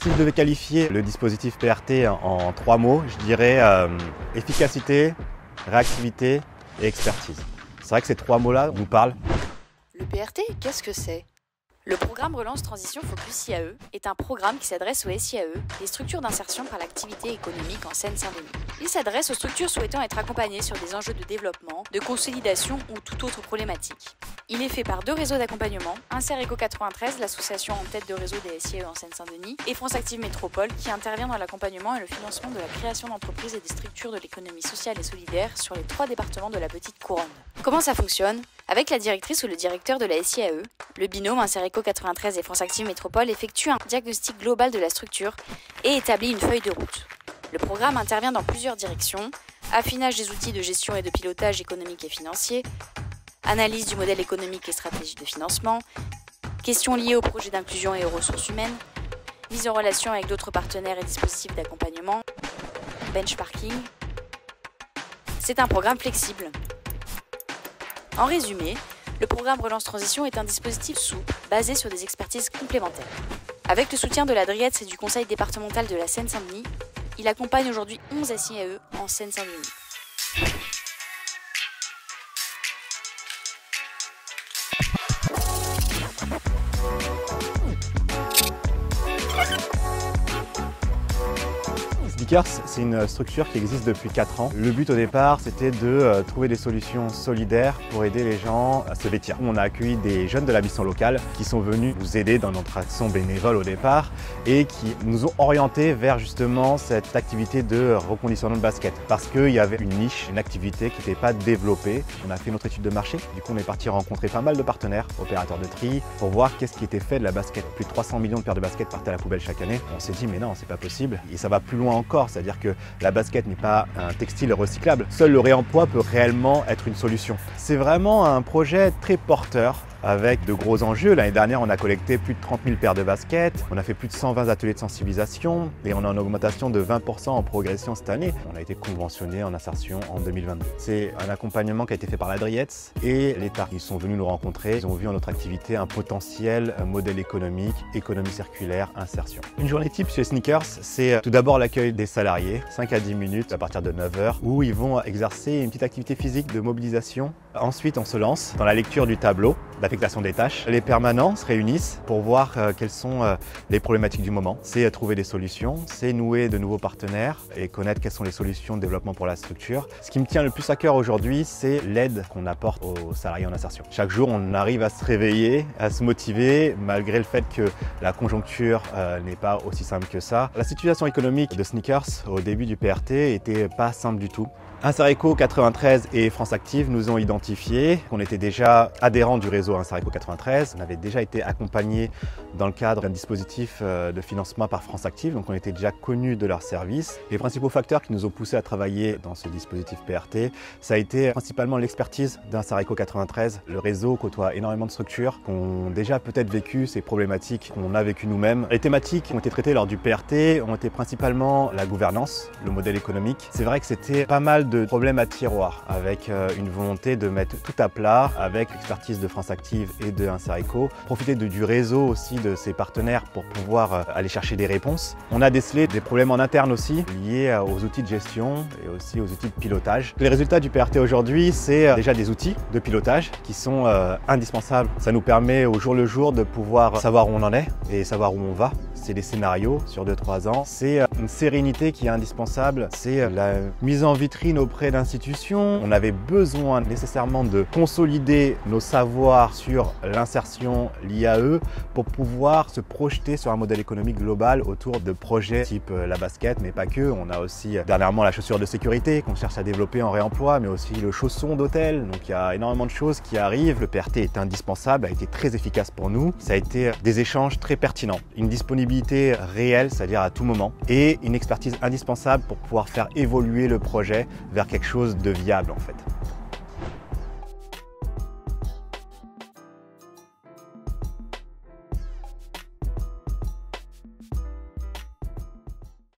Si je devais qualifier le dispositif PRT en 3 mots, je dirais efficacité, réactivité et expertise. C'est vrai que ces 3 mots-là nous parlent. Le PRT, qu'est-ce que c'est ? Le programme Relance Transition Focus IAE est un programme qui s'adresse aux SIAE, les structures d'insertion par l'activité économique en Seine-Saint-Denis. Il s'adresse aux structures souhaitant être accompagnées sur des enjeux de développement, de consolidation ou toute autre problématique. Il est fait par 2 réseaux d'accompagnement, Insereco 93, l'association en tête de réseau des SIAE en Seine-Saint-Denis, et France Active Métropole, qui intervient dans l'accompagnement et le financement de la création d'entreprises et des structures de l'économie sociale et solidaire sur les 3 départements de la Petite Couronne. Comment ça fonctionne ? Avec la directrice ou le directeur de la SIAE, le binôme Insereco 93 et France Active Métropole effectue un diagnostic global de la structure et établit une feuille de route. Le programme intervient dans plusieurs directions: affinage des outils de gestion et de pilotage économique et financier, analyse du modèle économique et stratégie de financement, questions liées au projet d'inclusion et aux ressources humaines, mise en relation avec d'autres partenaires et dispositifs d'accompagnement, benchmarking. C'est un programme flexible. En résumé, le programme Relance Transition est un dispositif souple, basé sur des expertises complémentaires. Avec le soutien de la DRIETS et du Conseil départemental de la Seine-Saint-Denis, il accompagne aujourd'hui 11 SIAE en Seine-Saint-Denis. Sneakers, c'est une structure qui existe depuis 4 ans. Le but au départ, c'était de trouver des solutions solidaires pour aider les gens à se vêtir. On a accueilli des jeunes de la mission locale qui sont venus nous aider dans notre action bénévole au départ et qui nous ont orientés vers justement cette activité de reconditionnement de basket. Parce qu'il y avait une niche, une activité qui n'était pas développée. On a fait notre étude de marché. Du coup, on est parti rencontrer pas mal de partenaires, opérateurs de tri, pour voir qu'est-ce qui était fait de la basket. Plus de 300 millions de paires de baskets partaient à la poubelle chaque année. On s'est dit, mais non, c'est pas possible. Et ça va plus loin encore. C'est-à-dire que la basket n'est pas un textile recyclable. Seul le réemploi peut réellement être une solution. C'est vraiment un projet très porteur avec de gros enjeux. L'année dernière, on a collecté plus de 30 000 paires de baskets, on a fait plus de 120 ateliers de sensibilisation et on a une augmentation de 20% en progression cette année. On a été conventionné en insertion en 2022. C'est un accompagnement qui a été fait par la DRIETS et l'État. Ils sont venus nous rencontrer, ils ont vu en notre activité un potentiel, un modèle économique, économie circulaire, insertion. Une journée type chez Sneakers, c'est tout d'abord l'accueil des salariés, 5 à 10 minutes à partir de 9 h, où ils vont exercer une petite activité physique de mobilisation. Ensuite, on se lance dans la lecture du tableau d'affectation des tâches. Les permanents se réunissent pour voir quelles sont les problématiques du moment. C'est trouver des solutions, c'est nouer de nouveaux partenaires et connaître quelles sont les solutions de développement pour la structure. Ce qui me tient le plus à cœur aujourd'hui, c'est l'aide qu'on apporte aux salariés en insertion. Chaque jour, on arrive à se réveiller, à se motiver, malgré le fait que la conjoncture n'est pas aussi simple que ça. La situation économique de Sneakers au début du PRT était pas simple du tout. Insereco 93 et France Active nous ont identifié qu'on était déjà adhérents du réseau Insereco 93. On avait déjà été accompagnés dans le cadre d'un dispositif de financement par France Active, donc on était déjà connus de leurs services. Les principaux facteurs qui nous ont poussés à travailler dans ce dispositif PRT, ça a été principalement l'expertise d'Insereco 93. Le réseau côtoie énormément de structures qui ont déjà peut-être vécu ces problématiques qu'on a vécues nous-mêmes. Les thématiques qui ont été traitées lors du PRT ont été principalement la gouvernance, le modèle économique. C'est vrai que c'était pas mal de problèmes à tiroir avec une volonté de mettre tout à plat avec l'expertise de France Active et de Insereco, profiter du réseau aussi de ses partenaires pour pouvoir aller chercher des réponses. On a décelé des problèmes en interne aussi liés aux outils de gestion et aussi aux outils de pilotage. Les résultats du PRT aujourd'hui, c'est déjà des outils de pilotage qui sont indispensables. Ça nous permet au jour le jour de pouvoir savoir où on en est et savoir où on va. C'est des scénarios sur 2-3 ans. C'est une sérénité qui est indispensable. C'est la mise en vitrine auprès d'institutions. On avait besoin nécessairement de consolider nos savoirs sur l'insertion, l'IAE, pour pouvoir se projeter sur un modèle économique global autour de projets type la basket, mais pas que. On a aussi dernièrement la chaussure de sécurité qu'on cherche à développer en réemploi, mais aussi le chausson d'hôtel. Donc il y a énormément de choses qui arrivent. Le PRT est indispensable, a été très efficace pour nous. Ça a été des échanges très pertinents, une disponibilité réelle, c'est-à-dire à tout moment, et une expertise indispensable pour pouvoir faire évoluer le projet vers quelque chose de viable en fait.